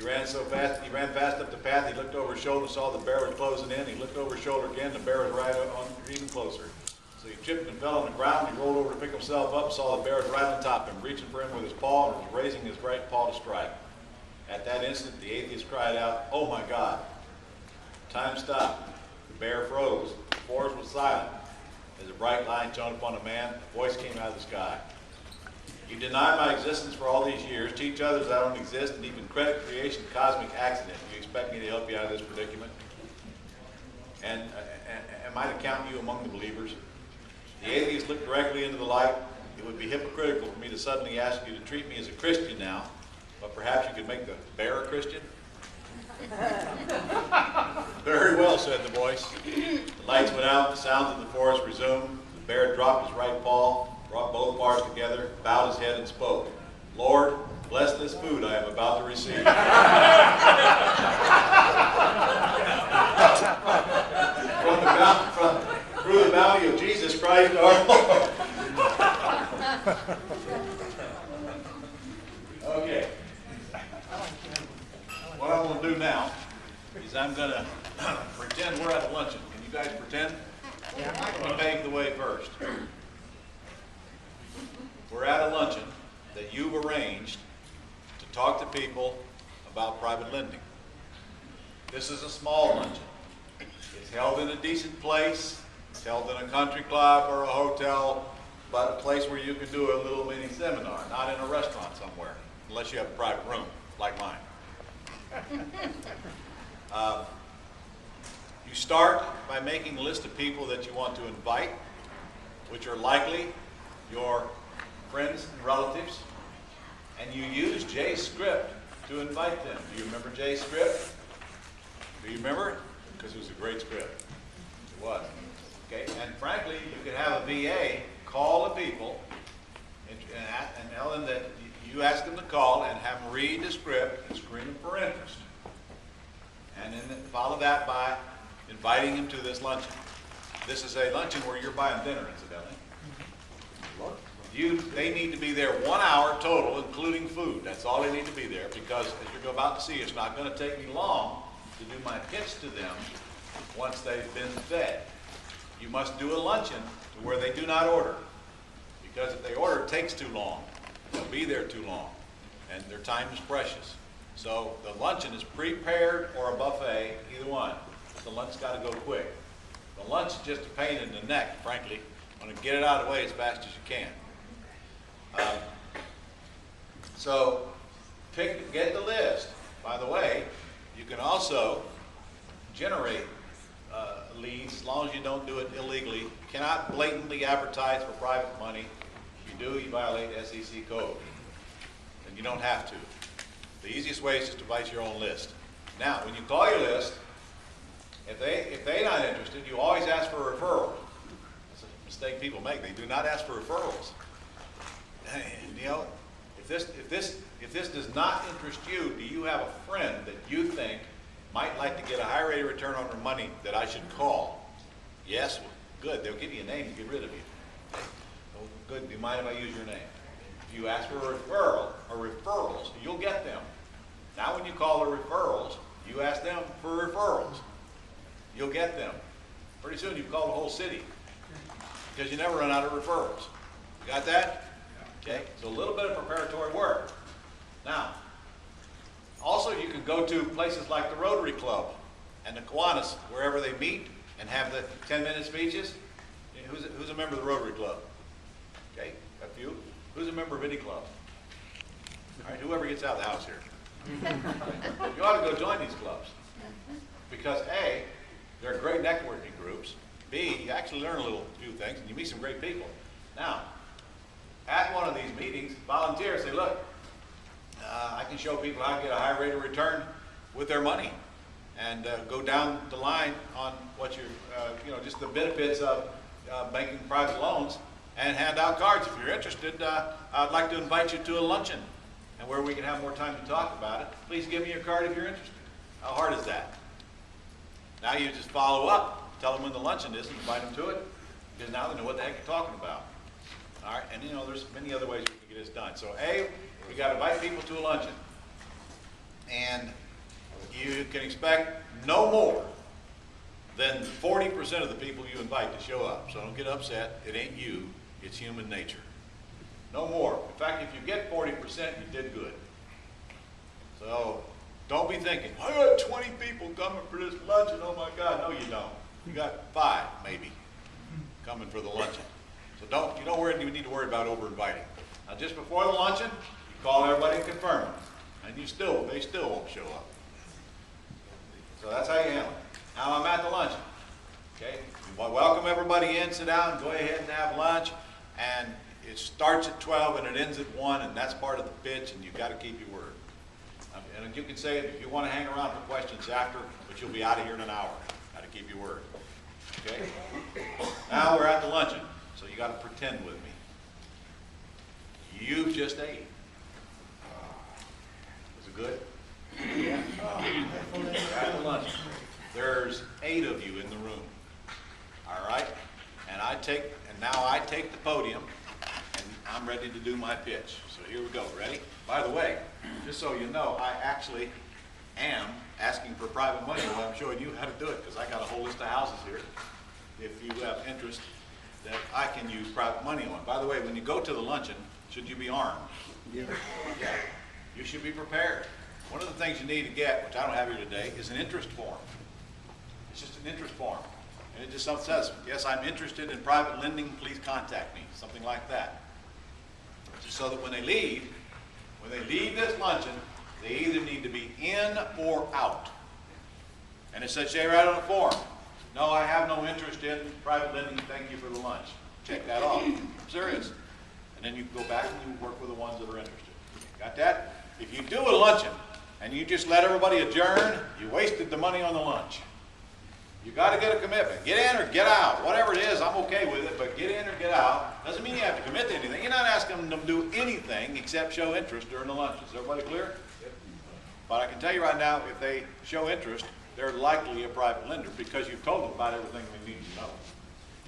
He ran so fast, he ran fast up the path, he looked over his shoulder, saw the bear was closing in. He looked over his shoulder again, the bear was right on, even closer. So he tripped and fell on the ground. He rolled over to pick himself up, saw the bear was right on top of him, reaching for him with his paw, and was raising his right paw to strike. At that instant, the atheist cried out, "Oh my God!" Time stopped. The bear froze. The forest was silent. As a bright light shone upon a man, a voice came out of the sky. "You deny my existence for all these years, teach others I don't exist, and even credit creation a cosmic accident. Do you expect me to help you out of this predicament? And am I to count you among the believers?" The atheist looked directly into the light. "It would be hypocritical for me to suddenly ask you to treat me as a Christian now, but perhaps you could make the bear a Christian?" "Very well," said the voice. The lights went out, the sounds of the forest resumed. The bear dropped his right paw, brought both paws together, bowed his head and spoke. "Lord, bless this food I am about to receive." Through the bounty of Jesus Christ our Lord. Okay. What I'm going to do now is I'm going to pretend we're at a luncheon. Can you guys pretend? I'm going to pave the way first. We're at a luncheon that you've arranged to talk to people about private lending. This is a small luncheon. It's held in a decent place. It's held in a country club or a hotel, but a place where you can do a little mini seminar, not in a restaurant somewhere, unless you have a private room, like mine. You start by making a list of people that you want to invite, which are likely your friends and relatives, and you use Jay's script to invite them. Do you remember Jay's script? Do you remember it? Because it was a great script. It was. Okay, and frankly, you could have a VA call the people and tell them that you ask them to call and have them read the script and screen them for interest. And then follow that by inviting them to this luncheon. This is a luncheon where you're buying dinner, incidentally. They need to be there 1 hour total, including food. That's all they need to be there, because as you're about to see, it's not going to take me long to do my pitch to them once they've been fed. You must do a luncheon to where they do not order, because if they order, it takes too long. They'll be there too long, and their time is precious. So the luncheon is prepared or a buffet, either one. The lunch's got to go quick. The lunch is just a pain in the neck, frankly. I want to get it out of the way as fast as you can. So get the list. By the way, you can also generate leads as long as you don't do it illegally. You cannot blatantly advertise for private money. If you do, you violate SEC code. And you don't have to. The easiest way is just to write your own list. Now, when you call your list, if they're not interested, you always ask for a referral. That's a mistake people make. They do not ask for referrals. And, you know, if this does not interest you, do you have a friend that you think might like to get a high rate of return on their money that I should call? Yes? Well, good. They'll give you a name to get rid of you. Well, good. Do you mind if I use your name? If you ask for a referral or referrals, you'll get them. Now when you call the referrals, you ask them for referrals. You'll get them. Pretty soon you've called the whole city, because you never run out of referrals. You got that? Okay, so a little bit of preparatory work. Now, also you can go to places like the Rotary Club and the Kiwanis, wherever they meet and have the 10-minute speeches. Who's a member of the Rotary Club? Okay, a few. Who's a member of any club? All right, whoever gets out of the house here. You ought to go join these clubs, because A, they're great networking groups. B, you actually learn a few things, and you meet some great people. Now, at one of these meetings, volunteers say, look, I can show people how to get a high rate of return with their money, and go down the line on what just the benefits of making private loans, and hand out cards. If you're interested, I'd like to invite you to a luncheon, and where we can have more time to talk about it. Please give me your card if you're interested. How hard is that? Now you just follow up, tell them when the luncheon is, and invite them to it, because now they know what the heck you're talking about. All right, and there's many other ways we can get this done. So A, we got to invite people to a luncheon. and you can expect no more than 40% of the people you invite to show up. So don't get upset. It ain't you. It's human nature. No more. In fact, if you get 40%, you did good. So don't be thinking, I got 20 people coming for this luncheon. Oh my God. No, you don't. You got 5 maybe coming for the luncheon. So you don't need to worry about over-inviting. Now, just before the luncheon, you call everybody and confirm them, and they still won't show up. So that's how you handle it. Now I'm at the luncheon. Okay, welcome everybody in. Sit down. Go ahead and have lunch. And it starts at 12 and it ends at 1, and that's part of the pitch. And you've got to keep your word. And you can say it if you want to hang around for questions after, but you'll be out of here in an hour. Got to keep your word. Okay. Now we're at the luncheon. So you got to pretend with me. You just ate. Was it good? Yeah. At the luncheon. There's 8 of you in the room. All right? And now I take the podium, and I'm ready to do my pitch. So here we go. Ready? By the way, just so you know, I actually am asking for private money while I'm showing you how to do it, because I got a whole list of houses here, if you have interest, that I can use private money on. By the way, when you go to the luncheon, should you be armed? Yeah. Yeah. You should be prepared. One of the things you need to get, which I don't have here today, is an interest form. It's just an interest form. And it just says, yes, I'm interested in private lending, please contact me. Something like that. Just so that when they leave this luncheon, they either need to be in or out. And it says, say right on the form, no, I have no interest in private lending, thank you for the lunch. Check that off. I'm serious. And then you go back and you work with the ones that are interested. Got that? If you do a luncheon and you just let everybody adjourn, you wasted the money on the lunch. You got to get a commitment. Get in or get out. Whatever it is, I'm okay with it, but get in or get out. Doesn't mean you have to commit to anything. You're not asking them to do anything except show interest during the lunch. Is everybody clear? Yep. But I can tell you right now, if they show interest, they're likely a private lender because you've told them about everything they need to know.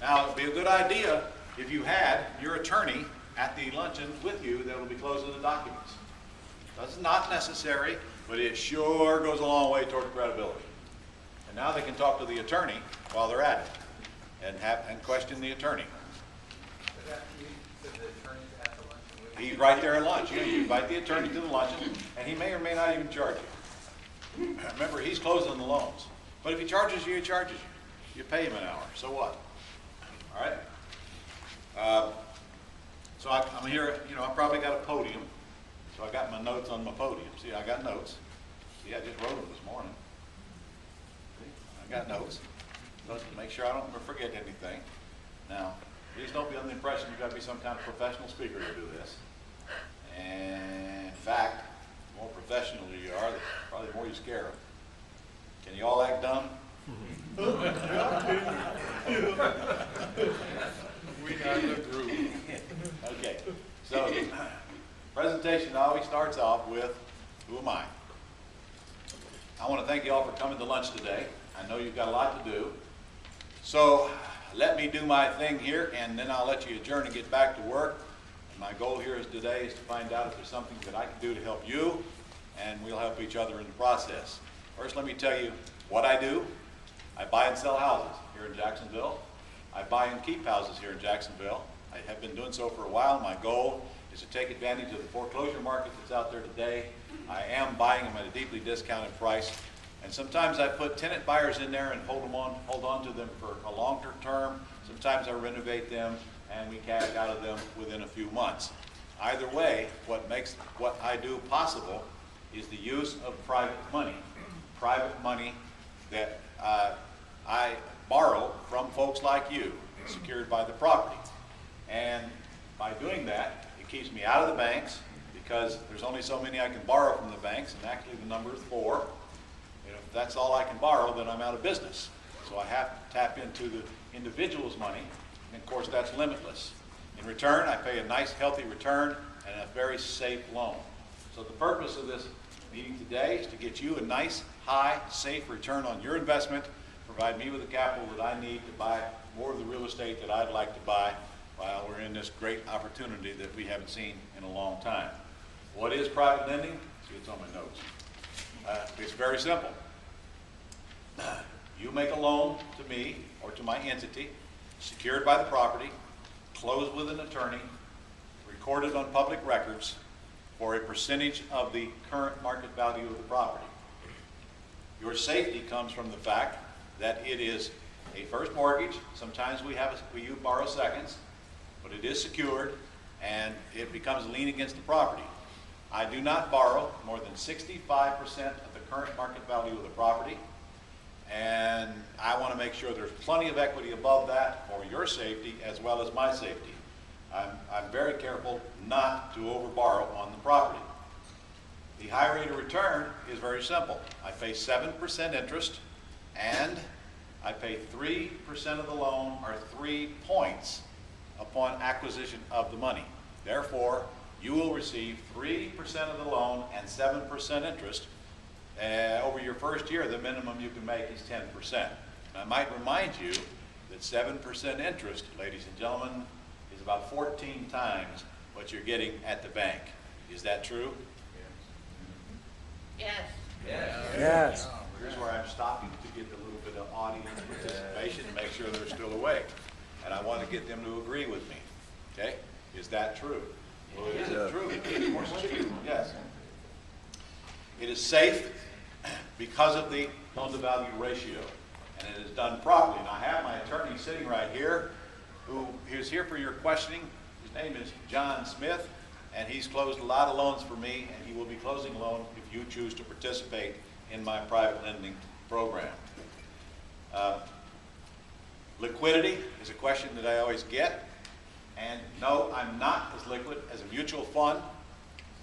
Now, it would be a good idea if you had your attorney at the luncheon with you that will be closing the documents. That's not necessary, but it sure goes a long way toward credibility. And now they can talk to the attorney while they're at it and question the attorney. He's right there at lunch. You invite the attorney to the luncheon, and he may or may not even charge you. Remember, he's closing the loans. But if he charges you, he charges you. You pay him an hour. So what? All right? So I'm here, I probably got a podium. So I got my notes on my podium. See, I got notes. See, I just wrote them this morning. See, I got notes. So make sure I don't forget anything. Now, please don't be under the impression you've got to be some kind of professional speaker to do this. And in fact, the more professional you are, probably the more you scare them. Can you all act dumb? We got the groove. Okay, so presentation always starts off with, who am I? I want to thank you all for coming to lunch today. I know you've got a lot to do. So let me do my thing here, and then I'll let you adjourn and get back to work. And my goal here today is to find out if there's something that I can do to help you, and we'll help each other in the process. First, let me tell you what I do. I buy and sell houses here in Jacksonville. I buy and keep houses here in Jacksonville. I have been doing so for a while. My goal is to take advantage of the foreclosure market that's out there today. I am buying them at a deeply discounted price. And sometimes I put tenant buyers in there and hold on to them for a longer term. Sometimes I renovate them and we cash out of them within a few months. Either way, what makes what I do possible is the use of private money. Private money that I borrow from folks like you, secured by the property. And by doing that, it keeps me out of the banks because there's only so many I can borrow from the banks, and actually the number is 4. And if that's all I can borrow, then I'm out of business. So I have to tap into the individual's money, and of course that's limitless. In return, I pay a nice, healthy return and a very safe loan. So the purpose of this meeting today is to get you a nice, high, safe return on your investment, provide me with the capital that I need to buy more of the real estate that I'd like to buy while we're in this great opportunity that we haven't seen in a long time. What is private lending? See, it's on my notes. It's very simple. You make a loan to me or to my entity, secured by the property, closed with an attorney, recorded on public records for a percentage of the current market value of the property. Your safety comes from the fact that it is a first mortgage. Sometimes we borrow seconds, but it is secured and it becomes a lien against the property. I do not borrow more than 65% of the current market value of the property, and I want to make sure there's plenty of equity above that for your safety as well as my safety. I'm very careful not to overborrow on the property. The high rate of return is very simple. I pay 7% interest, and I pay 3% of the loan, or 3 points, upon acquisition of the money. Therefore, you will receive 3% of the loan and 7% interest. Over your first year, the minimum you can make is 10%. And I might remind you that 7% interest, ladies and gentlemen, is about 14 times what you're getting at the bank. Is that true? Yes. Yes. Here's where I'm stopping to get a little bit of audience participation to make sure they're still awake. And I want to get them to agree with me. Okay? Is that true? Well, it isn't true. Of course it's true. Yes. It is safe because of the loan-to-value ratio, and it is done properly. And I have my attorney sitting right here, who is here for your questioning. His name is John Smith, and he's closed a lot of loans for me, and he will be closing a loan if you choose to participate in my private lending program. Liquidity is a question that I always get, and no, I'm not as liquid as a mutual fund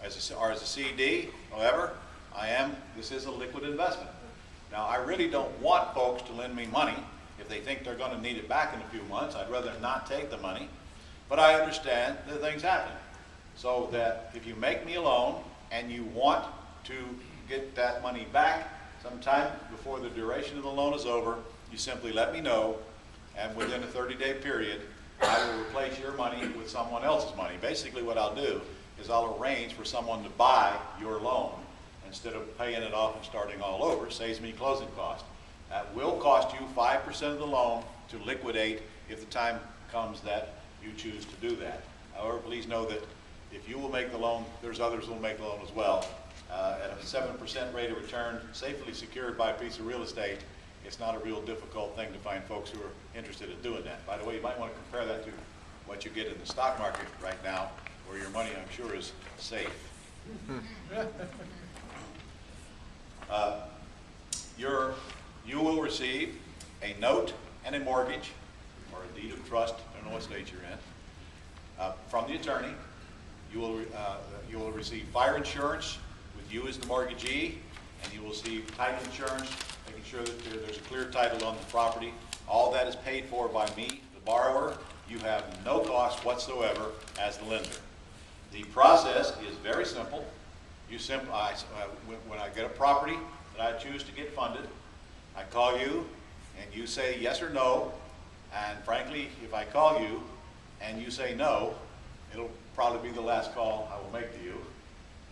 or as a CD. However, this is a liquid investment. Now, I really don't want folks to lend me money if they think they're going to need it back in a few months. I'd rather not take the money, but I understand that things happen. So that if you make me a loan and you want to get that money back sometime before the duration of the loan is over, you simply let me know, and within a 30-day period, I will replace your money with someone else's money. Basically what I'll do is I'll arrange for someone to buy your loan instead of paying it off and starting all over. It saves me closing costs. That will cost you 5% of the loan to liquidate if the time comes that you choose to do that. However, please know that if you will make the loan, there's others who will make the loan as well. At a 7% rate of return, safely secured by a piece of real estate, it's not a real difficult thing to find folks who are interested in doing that. By the way, you might want to compare that to what you get in the stock market right now, where your money, I'm sure, is safe. You will receive a note and a mortgage, or a deed of trust, I don't know what state you're in, from the attorney. You will receive fire insurance with you as the mortgagee, and you will receive title insurance, making sure that there's a clear title on the property. All that is paid for by me, the borrower. You have no cost whatsoever as the lender. The process is very simple. When I get a property that I choose to get funded, I call you and you say yes or no, and frankly, if I call you and you say no, it'll probably be the last call I will make to you,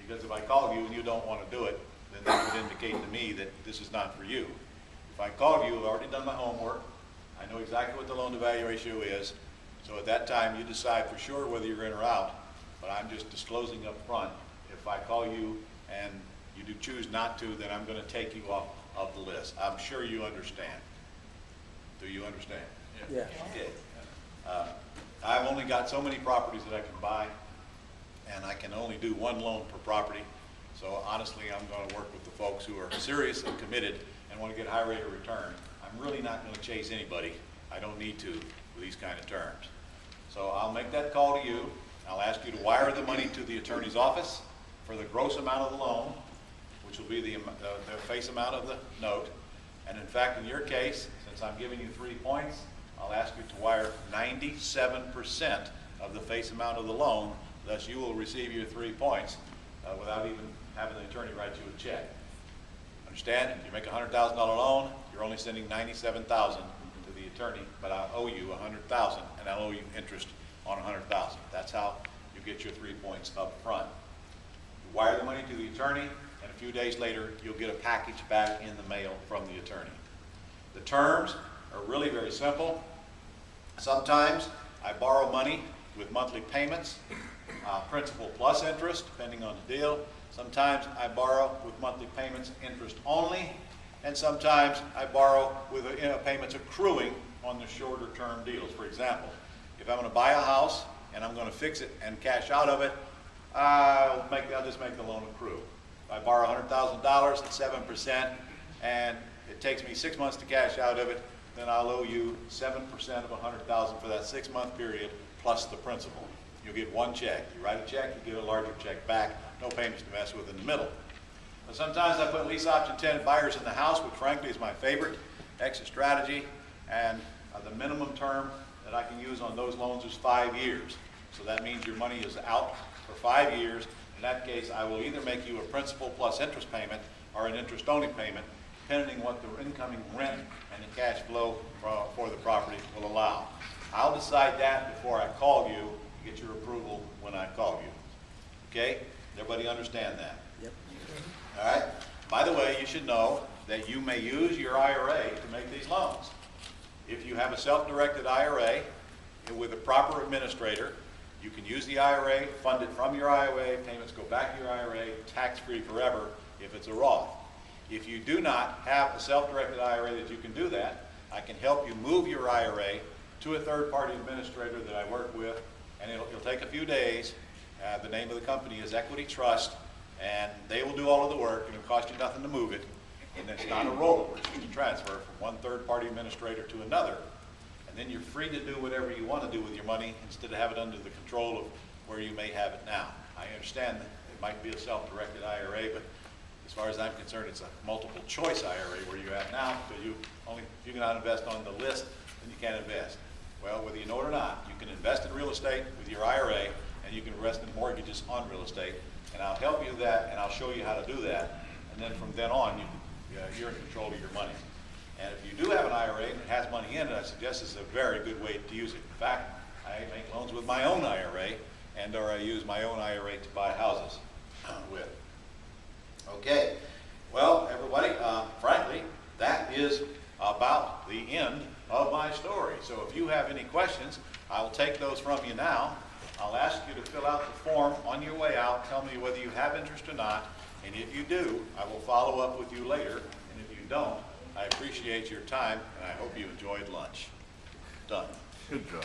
because if I call you and you don't want to do it, then that would indicate to me that this is not for you. If I call you, I've already done my homework, I know exactly what the loan-to-value ratio is, so at that time you decide for sure whether you're in or out, but I'm just disclosing up front. If I call you and you do choose not to, then I'm going to take you off of the list. I'm sure you understand. Do you understand? Yeah. Okay. I've only got so many properties that I can buy, and I can only do one loan per property. So honestly, I'm going to work with the folks who are serious and committed and want to get a high rate of return. I'm really not going to chase anybody. I don't need to with these kind of terms. So I'll make that call to you. I'll ask you to wire the money to the attorney's office for the gross amount of the loan, which will be the face amount of the note. And in fact, in your case, since I'm giving you 3 points, I'll ask you to wire 97% of the face amount of the loan, thus you will receive your 3 points without even having the attorney write you a check. Understand? If you make a $100,000 loan, you're only sending $97,000 to the attorney, but I'll owe you $100,000, and I'll owe you interest on $100,000. That's how you get your 3 points up front. You wire the money to the attorney, and a few days later, you'll get a package back in the mail from the attorney. The terms are really very simple. Sometimes I borrow money with monthly payments, principal plus interest, depending on the deal. Sometimes I borrow with monthly payments, interest only, and sometimes I borrow with payments accruing on the shorter term deals. For example, if I'm going to buy a house and I'm going to fix it and cash out of it, I'll just make the loan accrue. If I borrow $100,000 at 7% and it takes me 6 months to cash out of it, then I'll owe you 7% of $100,000 for that 6-month period plus the principal. You'll get one check. You write a check, you get a larger check back. No payments to mess with in the middle. But sometimes I put lease option tenant buyers in the house, which frankly is my favorite exit strategy, and the minimum term that I can use on those loans is 5 years. So that means your money is out for 5 years. In that case, I will either make you a principal plus interest payment or an interest-only payment, depending on what the incoming rent and the cash flow for the property will allow. I'll decide that before I call you, get your approval when I call you. Okay? Everybody understand that? Yep. All right? By the way, you should know that you may use your IRA to make these loans. If you have a self-directed IRA with a proper administrator, you can use the IRA, fund it from your IRA, payments go back to your IRA, tax-free forever if it's a Roth. If you do not have a self-directed IRA that you can do that, I can help you move your IRA to a third-party administrator that I work with, and it'll take a few days. The name of the company is Equity Trust, and they will do all of the work, and it'll cost you nothing to move it. And it's not a rollover, it's just a transfer from one third-party administrator to another. And then you're free to do whatever you want to do with your money instead of have it under the control of where you may have it now. I understand that it might be a self-directed IRA, but as far as I'm concerned, it's a multiple choice IRA where you're at now, because if you cannot invest on the list, then you can't invest. Well, whether you know it or not, you can invest in real estate with your IRA, and you can invest in mortgages on real estate, and I'll help you with that, and I'll show you how to do that, and then from then on, you're in control of your money. And if you do have an IRA and it has money in it, I suggest it's a very good way to use it. In fact, I make loans with my own IRA, or I use my own IRA to buy houses with. Okay, well, everybody, frankly, that is about the end of my story. So if you have any questions, I will take those from you now. I'll ask you to fill out the form on your way out. Tell me whether you have interest or not. And if you do, I will follow up with you later. And if you don't, I appreciate your time, and I hope you enjoyed lunch. Done. Good job.